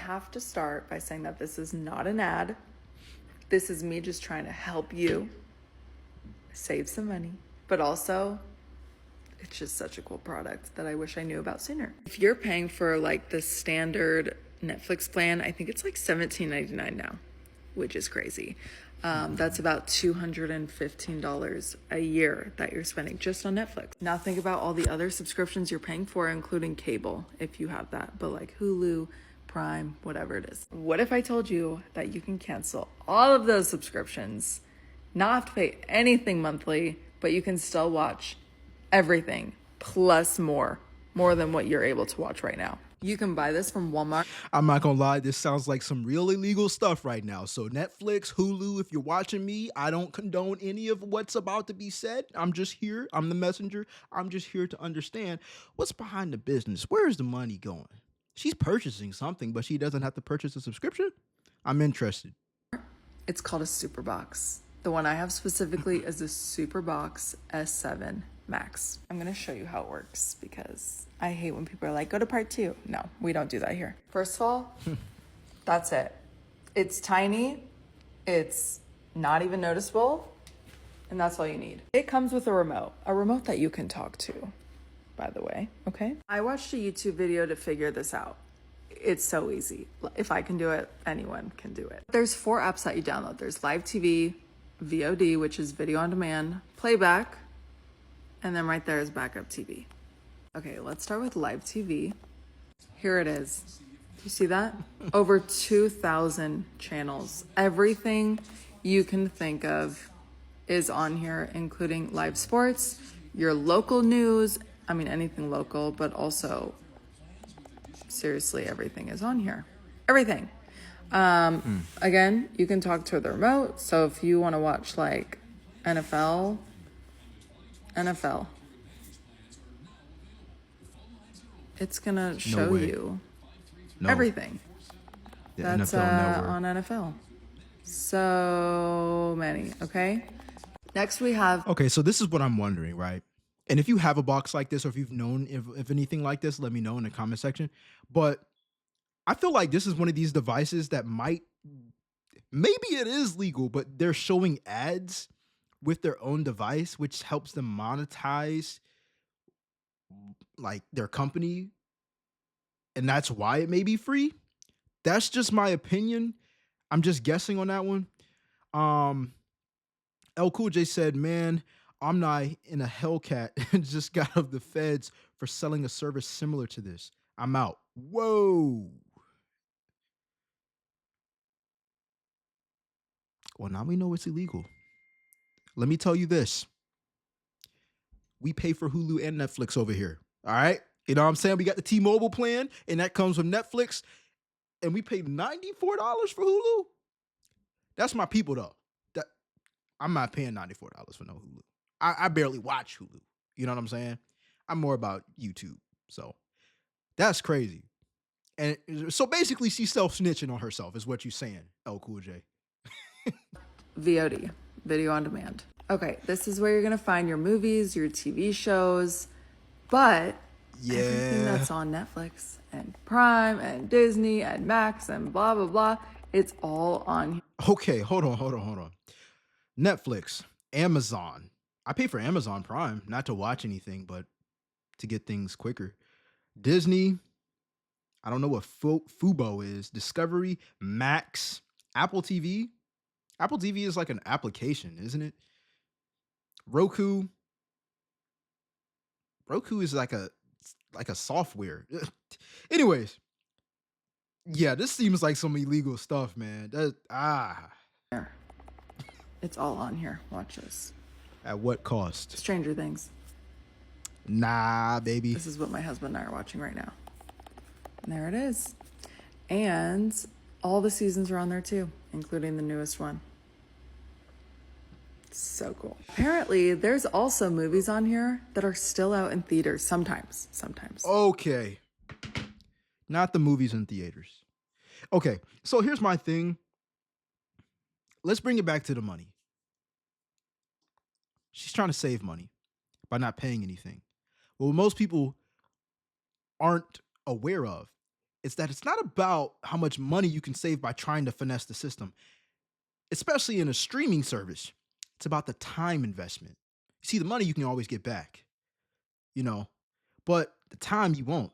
have to start by saying that this is not an ad. This is me just trying to help you save some money, but also it's just such a cool product that I wish I knew about sooner. If you're paying for like the standard Netflix plan, I think it's like $17.99 now, which is crazy. That's about $215 a year that you're spending just on Netflix. Now think about all the other subscriptions you're paying for, including cable, if you have that, but like Hulu, Prime, whatever it is. What if I told you that you can cancel all of those subscriptions, not have to pay anything monthly, but you can still watch everything plus more than what you're able to watch right now? You can buy this from Walmart. I'm not gonna lie, this sounds like some real illegal stuff right now. So Netflix, Hulu, if you're watching me, I don't condone any of what's about to be said. I'm just here. I'm the messenger. I'm just here to understand what's behind the business. Where is the money going? She's purchasing something, but she doesn't have to purchase a subscription? I'm interested. It's called a super box. The one I have specifically is the super box S7 Max. I'm gonna show you how it works because I hate when people are like, go to part 2. No, we don't do that here. First of all, that's it. It's tiny, it's not even noticeable, and that's all you need. It comes with a remote that you can talk to, by the way, okay? I watched a YouTube video to figure this out. It's so easy. If I can do it, anyone can do it. There's 4 apps that you download. There's live TV, VOD, which is video on demand, playback, and then right there is backup TV. Okay, let's start with live TV. Here it is. You see that? Over 2,000 channels. Everything you can think of is on here, including live sports, your local news. I mean, anything local, but also seriously, everything is on here. Everything. Again, you can talk to the remote. So if you want to watch like NFL, it's gonna show you everything that's on NFL. So many. Okay. Next we have. Okay, so this is what I'm wondering, right? And if you have a box like this, or if you've known if anything like this, let me know in the comment section. But I feel like this is one of these devices that maybe it is legal, but they're showing ads with their own device, which helps them monetize like their company. And that's why it may be free. That's just my opinion. I'm just guessing on that one. L Cool J said, man, Omni in a Hellcat just got out of the feds for selling a service similar to this. I'm out. Whoa. Well, now we know it's illegal. Let me tell you this. We pay for Hulu and Netflix over here. All right. You know what I'm saying? We got the T-Mobile plan, and that comes with Netflix, and we pay $94 for Hulu. That's my people, though. I'm not paying $94 for no Hulu. I barely watch Hulu. You know what I'm saying? I'm more about YouTube. So that's crazy. And so basically, she's self-snitching on herself, is what you're saying, L Cool J. VOD, video on demand. Okay, this is where you're gonna find your movies, your TV shows, but everything that's on Netflix and Prime and Disney and Max and blah, blah, blah, it's all on here. Okay, hold on. Netflix, Amazon. I pay for Amazon Prime, not to watch anything, but to get things quicker. Disney, I don't know what Fubo is. Discovery, Max, Apple TV. Apple TV is like an application, isn't it? Roku is like a software. Anyways, yeah, this seems like some illegal stuff, man. It's all on here. Watch this. At what cost? Stranger Things. Nah, baby. This is what my husband and I are watching right now. And there it is. And all the seasons are on there too, including the newest one. So cool. Apparently, there's also movies on here that are still out in theaters sometimes. Okay. Not the movies in theaters. Okay, so here's my thing. Let's bring it back to the money. She's trying to save money by not paying anything. Well, most people aren't aware of is that it's not about how much money you can save by trying to finesse the system, especially in a streaming service. It's about the time investment. See, the money you can always get back, you know, but the time you won't.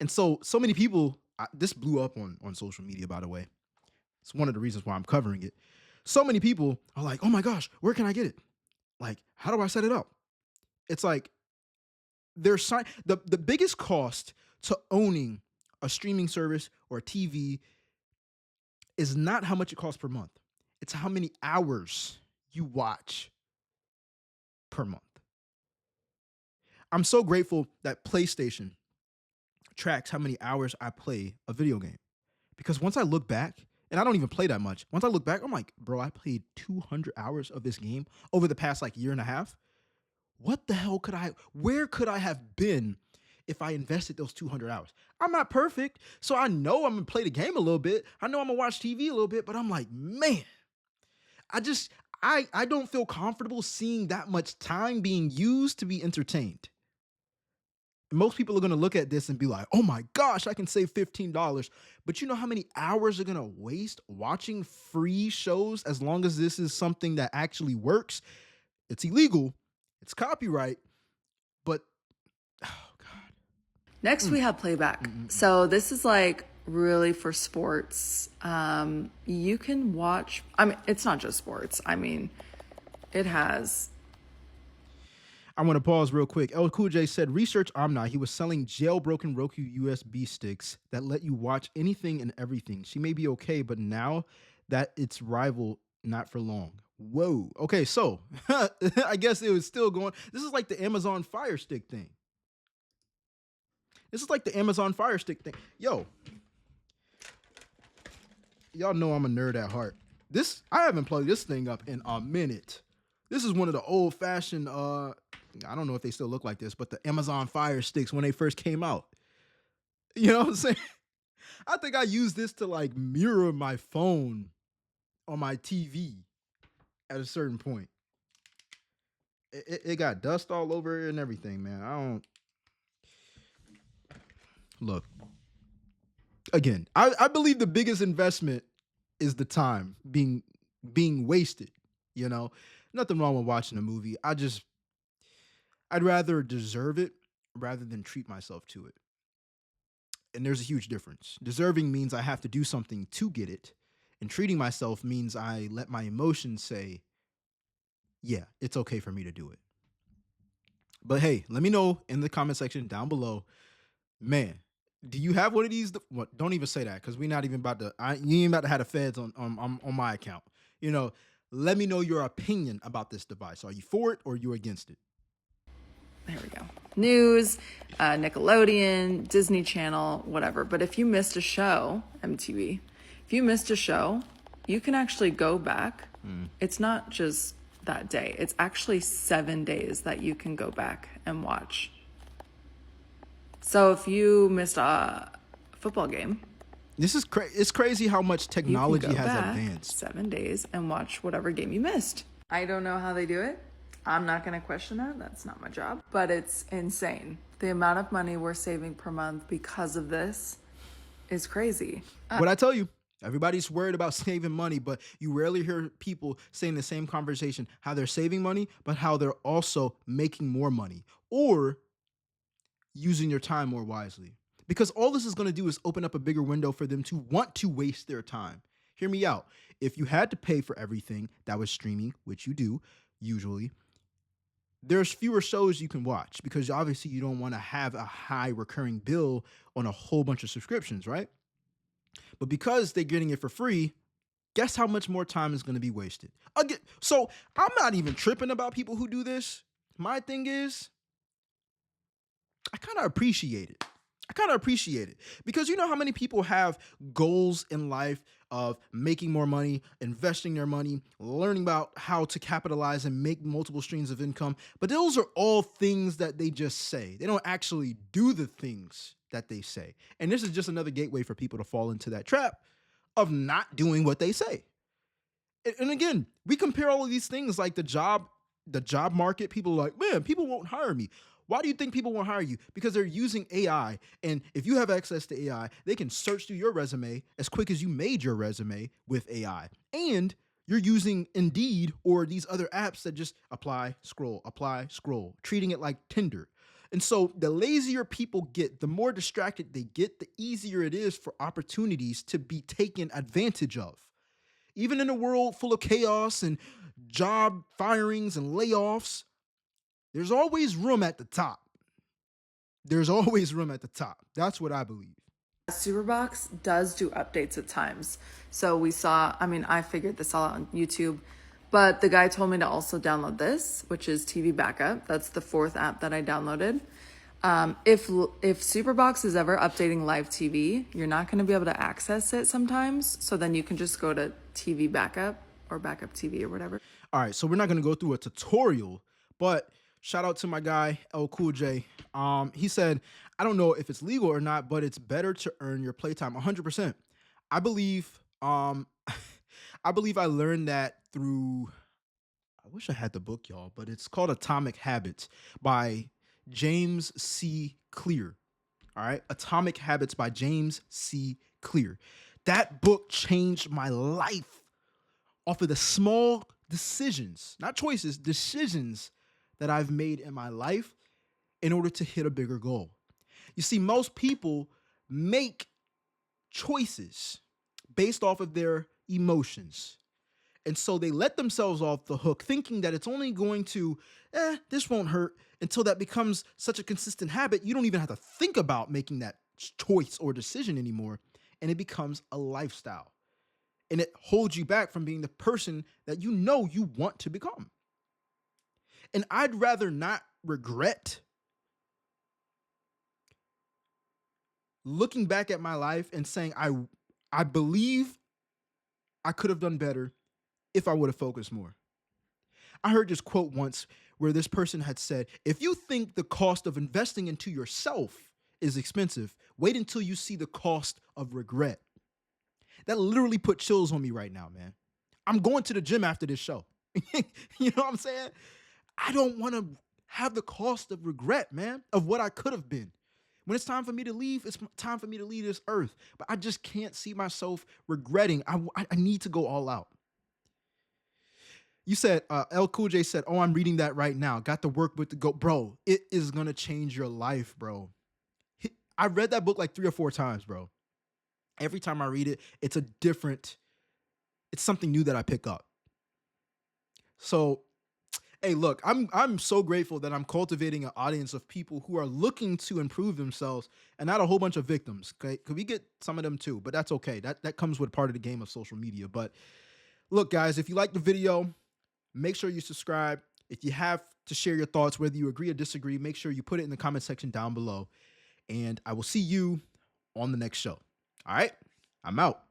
And so many people, this blew up on social media, by the way. It's one of the reasons why I'm covering it. So many people are like, oh my gosh, where can I get it? Like, how do I set it up? It's like the biggest cost to owning a streaming service or a TV is not how much it costs per month. It's how many hours you watch per month. I'm so grateful that PlayStation tracks how many hours I play a video game. Because once I look back, and I don't even play that much, once I look back, I'm like, bro, I played 200 hours of this game over the past like year and a half. What the hell where could I have been if I invested those 200 hours? I'm not perfect. So I know I'm gonna play the game a little bit. I know I'm gonna watch TV a little bit, but I'm like, man, I just, I don't feel comfortable seeing that much time being used to be entertained. Most people are going to look at this and be like, oh my gosh, I can save $15. But you know how many hours are going to waste watching free shows as long as this is something that actually works? It's illegal, it's copyright, but oh God. Next, we have playback. So this is like really for sports. You can watch, I mean, it's not just sports. I mean, it has. I want to pause real quick. El Cool J said, research Amna. He was selling jailbroken Roku USB sticks that let you watch anything and everything. She may be okay, but now that it's rival, not for long. Whoa. Okay, so I guess it was still going. This is like the Amazon Fire Stick thing. This is like the Amazon Fire Stick thing. Yo, y'all know I'm a nerd at heart. I haven't plugged this thing up in a minute. This is one of the old fashioned, I don't know if they still look like this, but the Amazon Fire Sticks when they first came out. You know what I'm saying? I think I used this to like mirror my phone on my TV at a certain point. It got dust all over it and everything, man. I don't look. Again, I believe the biggest investment is the time being wasted, you know? Nothing wrong with watching a movie. I'd rather deserve it rather than treat myself to it. And there's a huge difference. Deserving means I have to do something to get it, and treating myself means I let my emotions say, yeah, it's okay for me to do it. But hey, let me know in the comment section down below, man, do you have one of these? What? Don't even say that because we're not even about to. You ain't about to have the feds on my account. You know, let me know your opinion about this device. Are you for it or are you against it? There we go. News, Nickelodeon, Disney Channel, whatever. But if you missed a show, MTV, if you missed a show, you can actually go back. It's not just that day. It's actually 7 days that you can go back and watch. So if you missed a football game, It's crazy how much technology has advanced. 7 days and watch whatever game you missed. I don't know how they do it. I'm not going to question that. That's not my job. But it's insane. The amount of money we're saving per month because of this is crazy. What I tell you, everybody's worried about saving money, but you rarely hear people saying the same conversation, how they're saving money, but how they're also making more money or using your time more wisely. Because all this is going to do is open up a bigger window for them to want to waste their time. Hear me out. If you had to pay for everything that was streaming, which you do usually, there's fewer shows you can watch because obviously you don't want to have a high recurring bill on a whole bunch of subscriptions, right? But because they're getting it for free, guess how much more time is going to be wasted? Again, so I'm not even tripping about people who do this. My thing is, I kind of appreciate it. Because you know how many people have goals in life of making more money, investing their money, learning about how to capitalize and make multiple streams of income. But those are all things that they just say. They don't actually do the things that they say. And this is just another gateway for people to fall into that trap of not doing what they say. And again, we compare all of these things like the job market. People are like, man, people won't hire me. Why do you think people won't hire you? Because they're using AI. And if you have access to AI, they can search through your resume as quick as you made your resume with AI. And you're using Indeed or these other apps that just apply, scroll, treating it like Tinder. And so the lazier people get, the more distracted they get, the easier it is for opportunities to be taken advantage of. Even in a world full of chaos and job firings and layoffs, there's always room at the top. There's always room at the top. That's what I believe. Superbox does do updates at times. So we saw, I mean, I figured this all out on YouTube, but the guy told me to also download this, which is TV Backup. That's the 4th app that I downloaded. If Superbox is ever updating live TV, you're not going to be able to access it sometimes. So then you can just go to TV Backup or Backup TV or whatever. All right, so we're not going to go through a tutorial, but shout out to my guy, L Cool J. He said, I don't know if it's legal or not, but it's better to earn your playtime 100%. I believe, I believe I learned that through, I wish I had the book, y'all, but it's called Atomic Habits by James C. Clear. All right, Atomic Habits by James C. Clear. That book changed my life off of the small decisions, not choices, decisions that I've made in my life in order to hit a bigger goal. You see, most people make choices based off of their emotions. And so they let themselves off the hook thinking that it's only going to, this won't hurt, until that becomes such a consistent habit. You don't even have to think about making that choice or decision anymore. And it becomes a lifestyle. And it holds you back from being the person that you know you want to become. And I'd rather not regret looking back at my life and saying, I believe I could have done better if I would have focused more. I heard this quote once where this person had said, if you think the cost of investing into yourself is expensive, wait until you see the cost of regret. That literally put chills on me right now, man. I'm going to the gym after this show. You know what I'm saying? I don't want to have the cost of regret, man, of what I could have been. When it's time for me to leave, it's time for me to leave this earth. But I just can't see myself regretting. I need to go all out. You said, L Cool J said, oh, I'm reading that right now. Got the workbook to go. Bro, it is going to change your life, bro. I read that book like 3 or 4 times, bro. Every time I read it, it's something new that I pick up. So, hey, look, I'm so grateful that I'm cultivating an audience of people who are looking to improve themselves and not a whole bunch of victims. Okay, could we get some of them too? But that's okay. That comes with part of the game of social media. But look, guys, if you like the video, make sure you subscribe. If you have to share your thoughts, whether you agree or disagree, make sure you put it in the comment section down below. And I will see you on the next show. All right, I'm out.